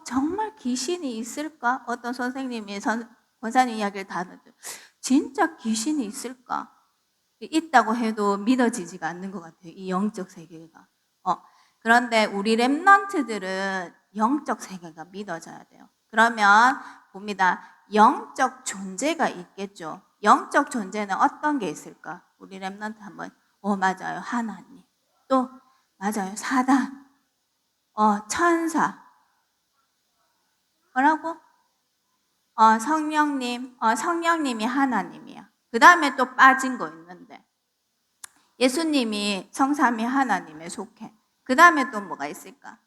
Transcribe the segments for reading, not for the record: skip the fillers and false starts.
정말 귀신이 있을까? 어떤 선생님이 권사님 이야기를 다 듣죠. 진짜 귀신이 있을까? 있다고 해도 믿어지지가 않는 것 같아요. 이 영적 세계가. 그런데 우리 렘넌트들은 영적 세계가 믿어져야 돼요. 그러면 봅니다. 영적 존재가 있겠죠. 영적 존재는 어떤 게 있을까? 우리 렘넌트 한번 맞아요. 하나님. 또 맞아요. 사단. 천사. 뭐라고? 성령님. 성령님이 하나님이야. 그 다음에 또 빠진 거 있는데 예수님이 성삼위 하나님에 속해. 그 다음에 또 뭐가 있을까?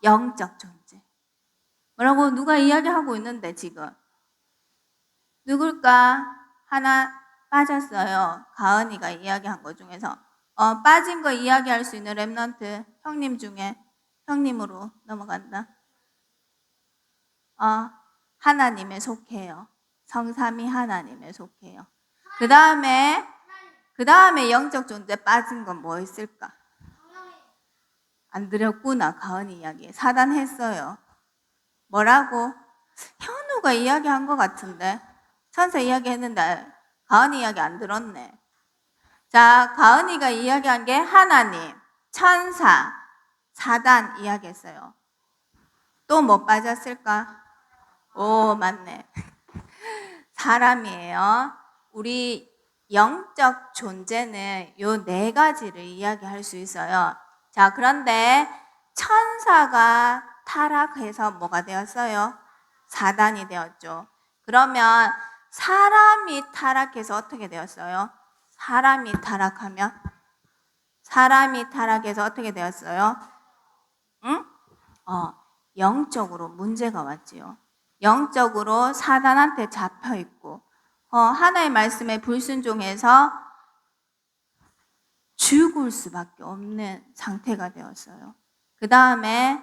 영적 존재. 뭐라고 누가 이야기하고 있는데 지금 누굴까? 하나 빠졌어요. 가은이가 이야기한 것 중에서 빠진 거 이야기할 수 있는 렘넌트 형님 중에 형님으로 넘어간다. 하나님에 속해요. 성삼위 하나님에 속해요. 그 다음에 영적 존재 빠진 건 뭐 있을까? 안 드렸구나. 가은이 이야기. 사단 했어요. 뭐라고? 현우가 이야기한 것 같은데. 천사 이야기 했는데 가은이 이야기 안 들었네. 자, 가은이가 이야기한 게 하나님, 천사, 사단 이야기했어요. 또 뭐 빠졌을까? 오, 맞네. 사람이에요. 우리 영적 존재는 요 4가지를 이야기할 수 있어요. 자, 그런데 천사가 타락해서 뭐가 되었어요? 사단이 되었죠. 그러면 사람이 타락해서 어떻게 되었어요? 사람이 타락해서 어떻게 되었어요? 응? 영적으로 문제가 왔지요. 영적으로 사단한테 잡혀 있고 하나의 말씀에 불순종해서 죽을 수밖에 없는 상태가 되었어요. 그 다음에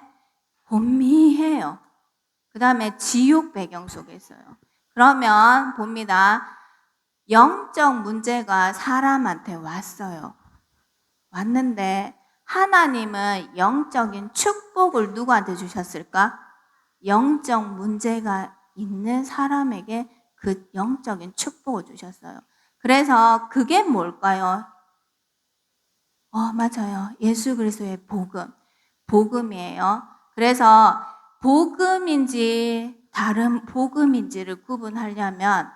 본미해요. 그 다음에 지옥 배경 속에 있어요. 그러면 봅니다. 영적 문제가 사람한테 왔어요. 왔는데 하나님은 영적인 축복을 누구한테 주셨을까? 영적 문제가 있는 사람에게 그 영적인 축복을 주셨어요. 그래서 그게 뭘까요? 맞아요. 예수 그리스도의 복음이에요. 그래서 복음인지 다른 복음인지를 구분하려면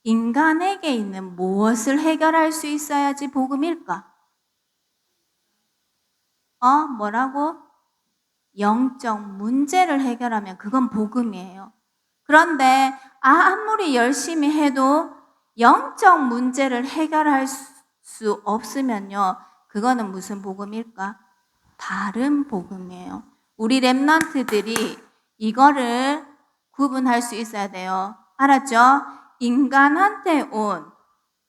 인간에게 있는 무엇을 해결할 수 있어야지 복음일까? 뭐라고? 영적 문제를 해결하면 그건 복음이에요. 그런데 아무리 열심히 해도 영적 문제를 해결할 수 없으면요. 그거는 무슨 복음일까? 다른 복음이에요. 우리 렘넌트들이 이거를 구분할 수 있어야 돼요. 알았죠? 인간한테 온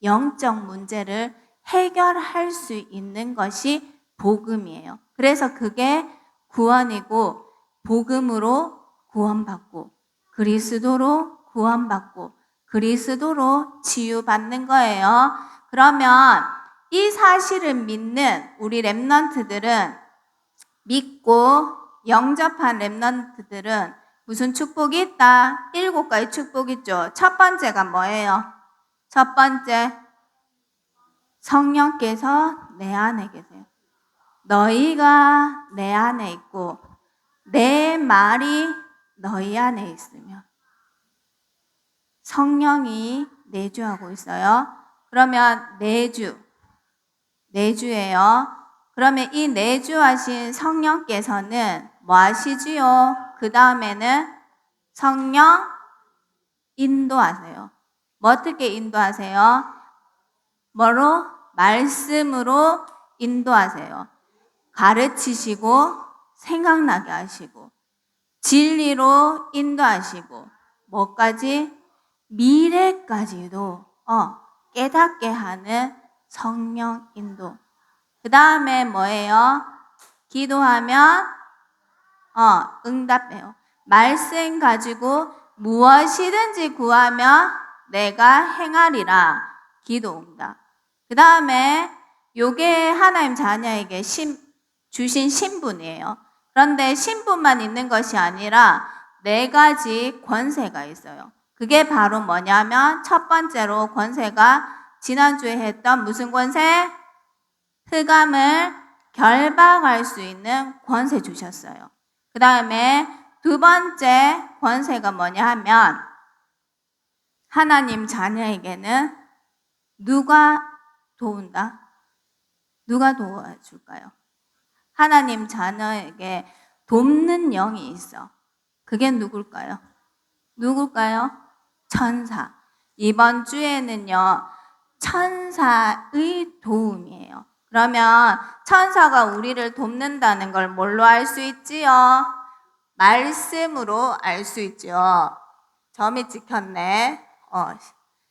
영적 문제를 해결할 수 있는 것이 복음이에요. 그래서 그게 구원이고 복음으로 구원받고 그리스도로 구원받고 그리스도로 치유받는 거예요. 그러면 이 사실을 믿는 우리 렘넌트들은 믿고 영접한 렘넌트들은 무슨 축복이 있다? 7가지 축복 있죠. 첫 번째가 뭐예요? 첫 번째, 성령께서 내 안에 계세요. 너희가 내 안에 있고 내 말이 너희 안에 있으면 성령이 내주하고 있어요. 그러면 내주예요. 그러면 이 내주하신 성령께서는 뭐 하시지요? 그 다음에는 성령 인도하세요. 뭐 어떻게 인도하세요? 뭐로? 말씀으로 인도하세요. 가르치시고 생각나게 하시고 진리로 인도하시고 뭐까지? 미래까지도 깨닫게 하는 성령 인도. 그 다음에 뭐예요? 기도하면 응답해요. 말씀 가지고 무엇이든지 구하면 내가 행하리라. 기도 응답. 그 다음에 요게 하나님 자녀에게 주신 신분이에요. 그런데 신분만 있는 것이 아니라 4가지 권세가 있어요. 그게 바로 뭐냐면 첫 번째로 권세가 지난주에 했던 무슨 권세? 흑암을 결박할 수 있는 권세 주셨어요. 그 다음에 두 번째 권세가 뭐냐 하면 하나님 자녀에게는 누가 도운다? 누가 도와줄까요? 하나님 자녀에게 돕는 영이 있어. 그게 누굴까요? 누굴까요? 천사. 이번 주에는요, 천사의 도움이에요. 그러면 천사가 우리를 돕는다는 걸 뭘로 알 수 있지요? 말씀으로 알 수 있죠. 점이 찍혔네.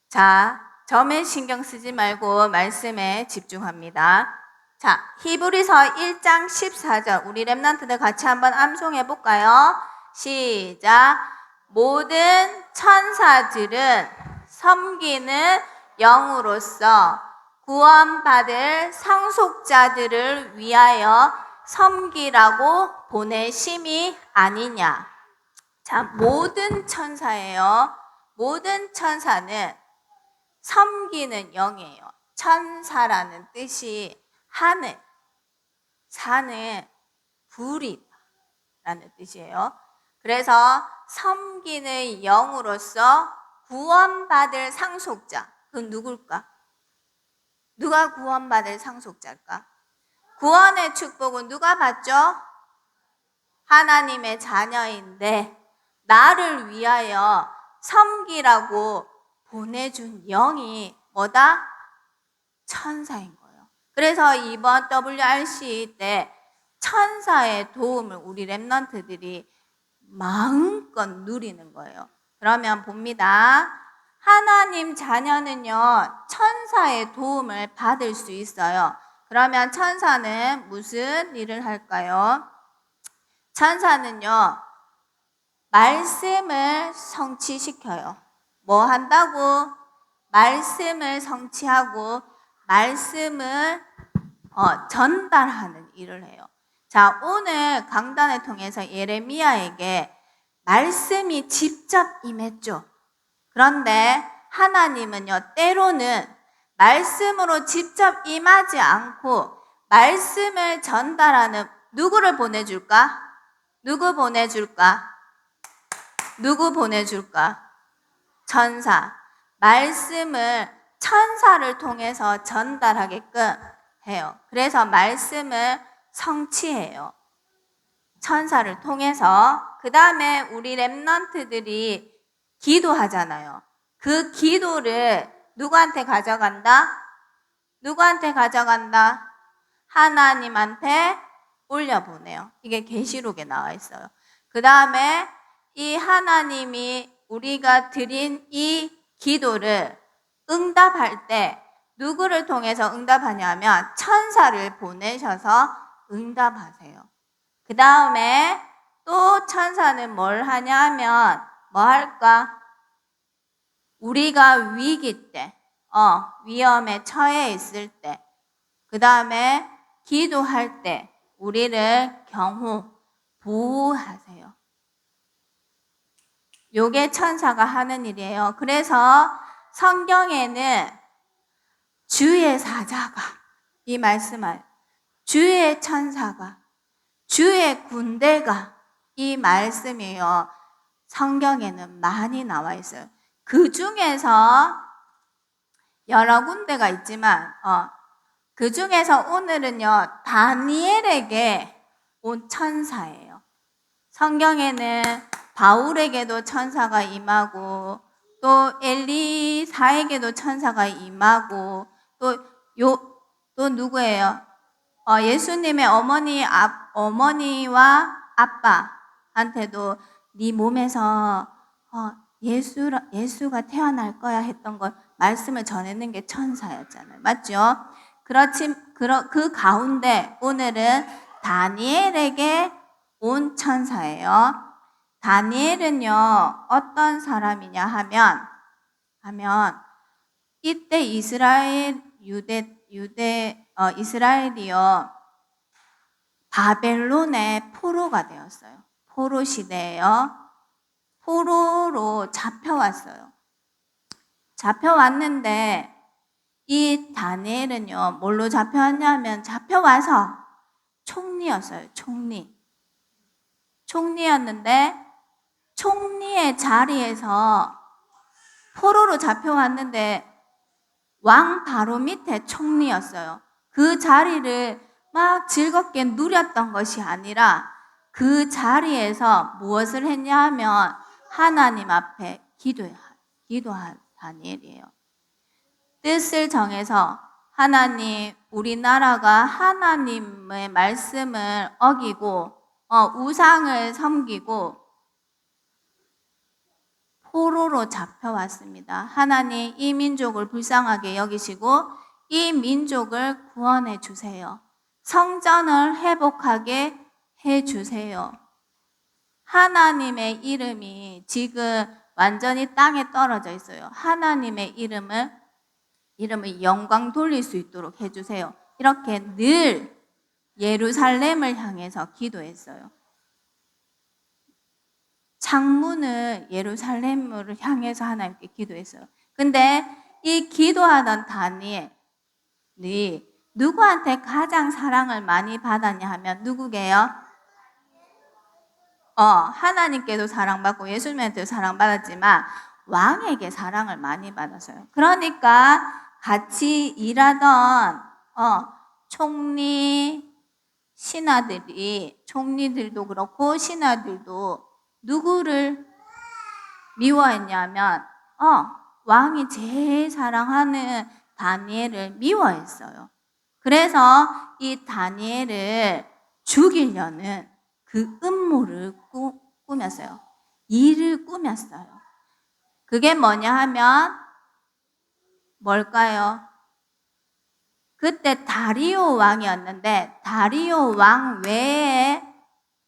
자, 점에 신경 쓰지 말고 말씀에 집중합니다. 자, 히브리서 1장 14절 우리 랩런트들 같이 한번 암송해 볼까요? 시작. 모든 천사들은 섬기는 영으로서 구원받을 상속자들을 위하여 섬기라고 보내심이 아니냐. 자, 모든 천사예요. 모든 천사는 섬기는 영이에요. 천사라는 뜻이 하늘, 산을 부리다라는 뜻이에요. 그래서 섬기는 영으로서 구원받을 상속자, 그건 누굴까? 누가 구원받을 상속자일까? 구원의 축복은 누가 받죠? 하나님의 자녀인데 나를 위하여 섬기라고 보내준 영이 뭐다? 천사인 거예요. 그래서 이번 WRC 때 천사의 도움을 우리 랩런트들이 마음껏 누리는 거예요. 그러면 봅니다. 하나님 자녀는요, 천사의 도움을 받을 수 있어요. 그러면 천사는 무슨 일을 할까요? 천사는요, 말씀을 성취시켜요. 뭐 한다고? 말씀을 성취하고 말씀을 전달하는 일을 해요. 자, 오늘 강단을 통해서 예레미야에게 말씀이 직접 임했죠. 그런데 하나님은요, 때로는 말씀으로 직접 임하지 않고 말씀을 전달하는 누구를 보내줄까? 누구 보내줄까? 누구 보내줄까? 천사. 말씀을 천사를 통해서 전달하게끔 해요. 그래서 말씀을 성취해요. 천사를 통해서. 그 다음에 우리 랩런트들이 기도하잖아요. 그 기도를 누구한테 가져간다? 누구한테 가져간다? 하나님한테 올려보내요. 이게 계시록에 나와 있어요. 그 다음에 이 하나님이 우리가 드린 이 기도를 응답할 때 누구를 통해서 응답하냐면 천사를 보내셔서 응답하세요. 그 다음에 또 천사는 뭘 하냐면 뭐 할까? 우리가 위기 때, 위험에 처해 있을 때, 그 다음에 기도할 때 우리를 경호, 보호하세요. 요게 천사가 하는 일이에요. 그래서 성경에는 주의 사자가, 이 말씀을 주의 천사가, 주의 군대가, 이 말씀이요, 성경에는 많이 나와 있어요. 그 중에서 여러 군데가 있지만 그 중에서 오늘은요, 다니엘에게 온 천사예요. 성경에는 바울에게도 천사가 임하고 또 엘리사에게도 천사가 임하고 또 누구예요? 예수님의 어머니와 아빠한테도 네 몸에서 예수가 태어날 거야 했던 걸 말씀을 전했는 게 천사였잖아요. 맞죠? 그 가운데 오늘은 다니엘에게 온 천사예요. 다니엘은요, 어떤 사람이냐 하면 이때 이스라엘이요, 바벨론의 포로가 되었어요. 포로 시대예요. 포로로 잡혀왔어요. 잡혀왔는데 이 다니엘은요, 뭘로 잡혀왔냐면 잡혀와서 총리였어요. 총리였는데 총리의 자리에서 포로로 잡혀왔는데 왕 바로 밑에 총리였어요. 그 자리를 막 즐겁게 누렸던 것이 아니라 그 자리에서 무엇을 했냐 하면 하나님 앞에 기도한 다니엘이에요. 뜻을 정해서 하나님, 우리나라가 하나님의 말씀을 어기고 우상을 섬기고 포로로 잡혀왔습니다. 하나님, 이 민족을 불쌍하게 여기시고 이 민족을 구원해 주세요. 성전을 회복하게 해 주세요. 하나님의 이름이 지금 완전히 땅에 떨어져 있어요. 하나님의 이름을 영광 돌릴 수 있도록 해 주세요. 이렇게 늘 예루살렘을 향해서 기도했어요. 창문을 예루살렘을 향해서 하나님께 기도했어요. 근데 이 기도하던 다니엘이 누구한테 가장 사랑을 많이 받았냐 하면 누구게요? 하나님께도 사랑받고 예수님한테도 사랑받았지만 왕에게 사랑을 많이 받았어요. 그러니까 같이 일하던 총리들도 그렇고 신하들도 누구를 미워했냐면 왕이 제일 사랑하는 다니엘을 미워했어요. 그래서 이 다니엘을 죽이려는 그 음모를 꾸몄어요. 일을 꾸몄어요. 그게 뭐냐 하면 뭘까요? 그때 다리오 왕이었는데 다리오 왕 외에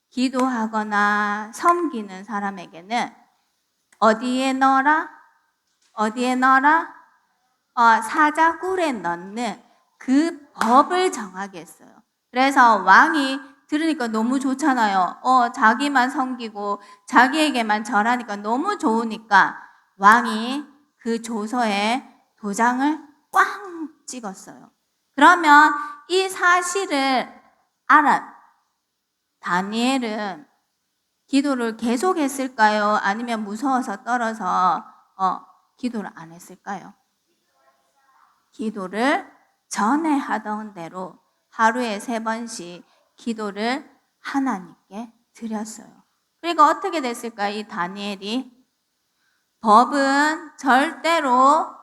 기도하거나 섬기는 사람에게는 어디에 넣어라? 사자굴에 넣는 그 법을 정하겠어요. 그래서 왕이 들으니까 너무 좋잖아요. 자기만 섬기고 자기에게만 절하니까 너무 좋으니까 왕이 그 조서에 도장을 꽝 찍었어요. 그러면 이 사실을 다니엘은 기도를 계속했을까요? 아니면 무서워서 떨어서 기도를 안 했을까요? 기도를 전에 하던 대로 하루에 3번씩 기도를 하나님께 드렸어요. 그리고 어떻게 됐을까요? 이 다니엘이 법은 절대로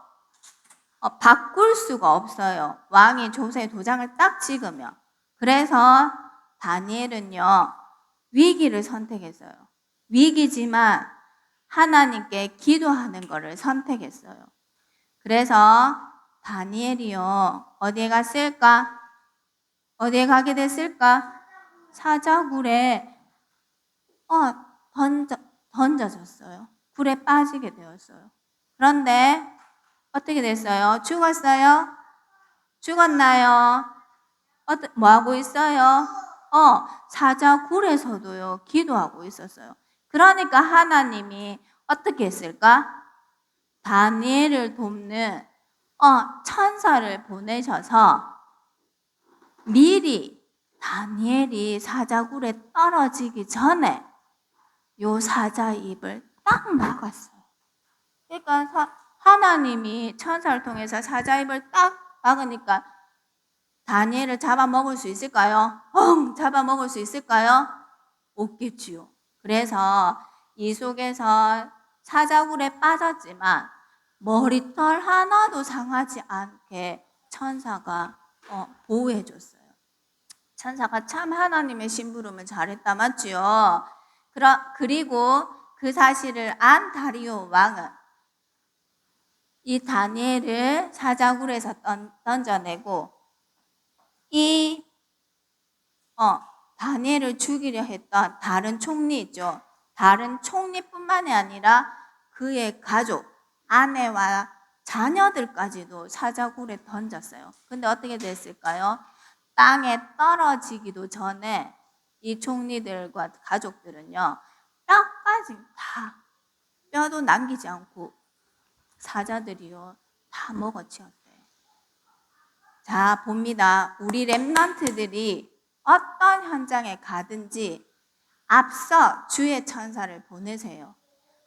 바꿀 수가 없어요. 왕이 조서에 도장을 딱 찍으면. 그래서 다니엘은요, 위기를 선택했어요. 위기지만 하나님께 기도하는 것을 선택했어요. 그래서 다니엘이요, 어디에 갔을까? 어디에 가게 됐을까? 사자굴에 던져졌어요. 굴에 빠지게 되었어요. 그런데 어떻게 됐어요? 죽었어요? 죽었나요? 뭐 하고 있어요? 사자굴에서도요, 기도하고 있었어요. 그러니까 하나님이 어떻게 했을까? 다니엘을 돕는 천사를 보내셔서 미리 다니엘이 사자굴에 떨어지기 전에 요 사자 입을 딱 막았어요. 그러니까 하나님이 천사를 통해서 사자 입을 딱 막으니까 다니엘을 잡아먹을 수 있을까요? 잡아먹을 수 있을까요? 없겠지요. 그래서 이 속에서 사자굴에 빠졌지만 머리털 하나도 상하지 않게 천사가 보호해 줬어요. 천사가 참 하나님의 심부름을 잘했다, 맞지요? 그리고 그 사실을 안 다리오 왕은 이 다니엘을 사자굴에서 던져내고 이 다니엘을 죽이려 했던 다른 총리 있죠. 다른 총리뿐만이 아니라 그의 가족, 아내와 자녀들까지도 사자굴에 던졌어요. 근데 어떻게 됐을까요? 땅에 떨어지기도 전에 이 총리들과 가족들은요, 뼈까지 다, 뼈도 남기지 않고 사자들이요 다 먹어치웠대요. 자, 봅니다. 우리 렘넌트들이 어떤 현장에 가든지 앞서 주의 천사를 보내세요.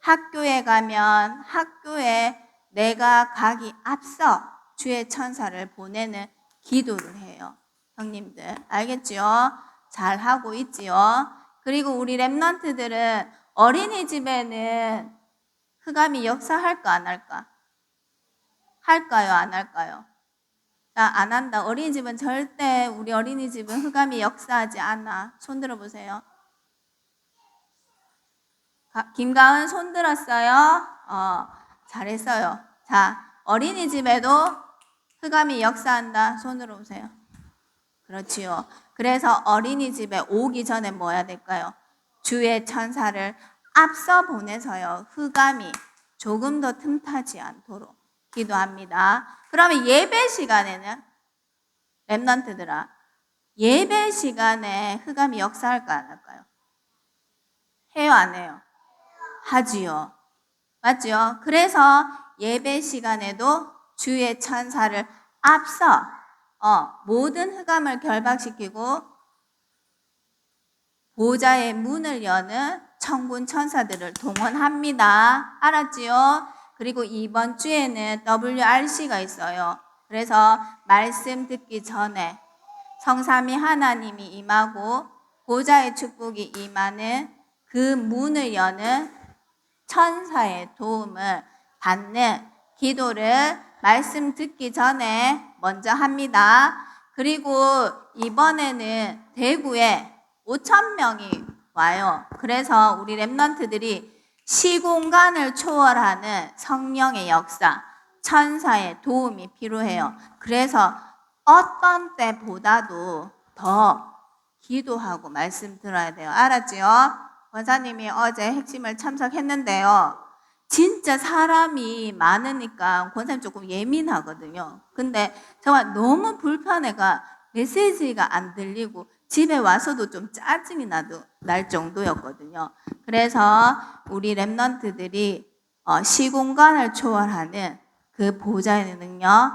학교에 가면 학교에 내가 가기 앞서 주의 천사를 보내는 기도를 해요. 형님들 알겠지요? 잘 하고 있지요? 그리고 우리 렘넌트들은 어린이집에는 흑암이 역사할까 안 할까? 할까요 안 할까요? 안 한다. 어린이집은 절대 우리 어린이집은 흑암이 역사하지 않아. 손 들어보세요. 김가은 손 들었어요? 잘했어요. 자, 어린이집에도 흑암이 역사한다. 손으로 오세요. 그렇지요. 그래서 어린이집에 오기 전에 뭐 해야 될까요? 주의 천사를 앞서 보내서요. 흑암이 조금 더 틈타지 않도록 기도합니다. 그러면 예배 시간에는 렘넌트들아, 예배 시간에 흑암이 역사할까 안 할까요? 해요 안 해요? 하지요. 맞죠? 그래서 예배 시간에도 주의 천사를 앞서 모든 흑암을 결박시키고 보좌의 문을 여는 천군 천사들을 동원합니다. 알았지요? 그리고 이번 주에는 WRC가 있어요. 그래서 말씀 듣기 전에 성삼위 하나님이 임하고 보좌의 축복이 임하는 그 문을 여는 천사의 도움을 받는 기도를 말씀 듣기 전에 먼저 합니다. 그리고 이번에는 대구에 5,000명이 와요. 그래서 우리 렘넌트들이 시공간을 초월하는 성령의 역사, 천사의 도움이 필요해요. 그래서 어떤 때보다도 더 기도하고 말씀 들어야 돼요. 알았지요? 권사님이 어제 핵심을 참석했는데요. 진짜 사람이 많으니까 권사님 조금 예민하거든요. 근데 정말 너무 불편해가 메시지가 안 들리고 집에 와서도 좀 짜증이 날 정도였거든요. 그래서 우리 렘넌트들이 시공간을 초월하는 그 보좌의 능력,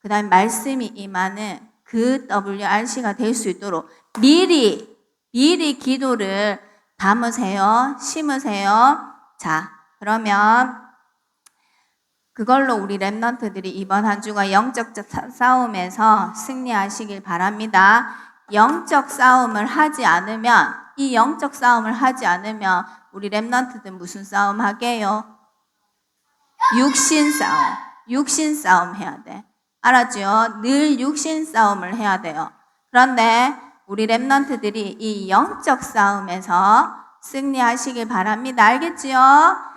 그 다음에 말씀이 임하는 그 WRC가 될 수 있도록 미리 기도를 담으세요. 심으세요. 자, 그러면 그걸로 우리 렘넌트들이 이번 한 주가 영적 싸움에서 승리하시길 바랍니다. 영적 싸움을 하지 않으면, 이 영적 싸움을 하지 않으면 우리 렘넌트들 무슨 싸움 하게요? 육신 싸움 해야 돼. 알았죠? 늘 육신 싸움을 해야 돼요. 그런데 우리 렘넌트들이 이 영적 싸움에서 승리하시길 바랍니다. 알겠지요?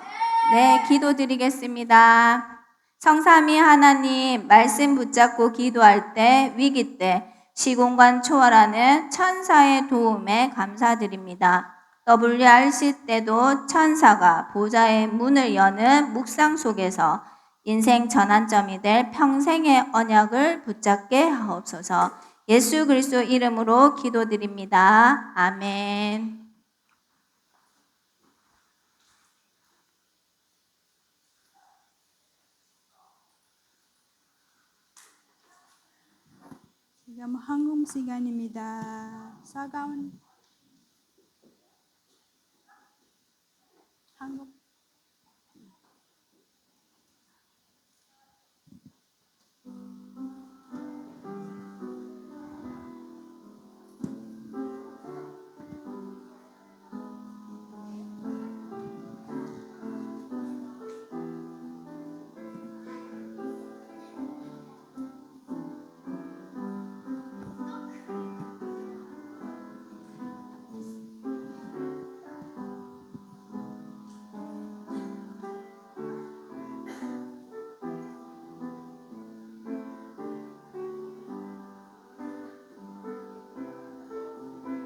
네, 기도드리겠습니다. 성삼위 하나님, 말씀 붙잡고 기도할 때, 위기 때 시공간 초월하는 천사의 도움에 감사드립니다. WRC 때도 천사가 보좌의 문을 여는 묵상 속에서 인생 전환점이 될 평생의 언약을 붙잡게 하옵소서. 예수 그리스도 이름으로 기도드립니다. 아멘. 지금 한국 시간입니다. 차가운 한국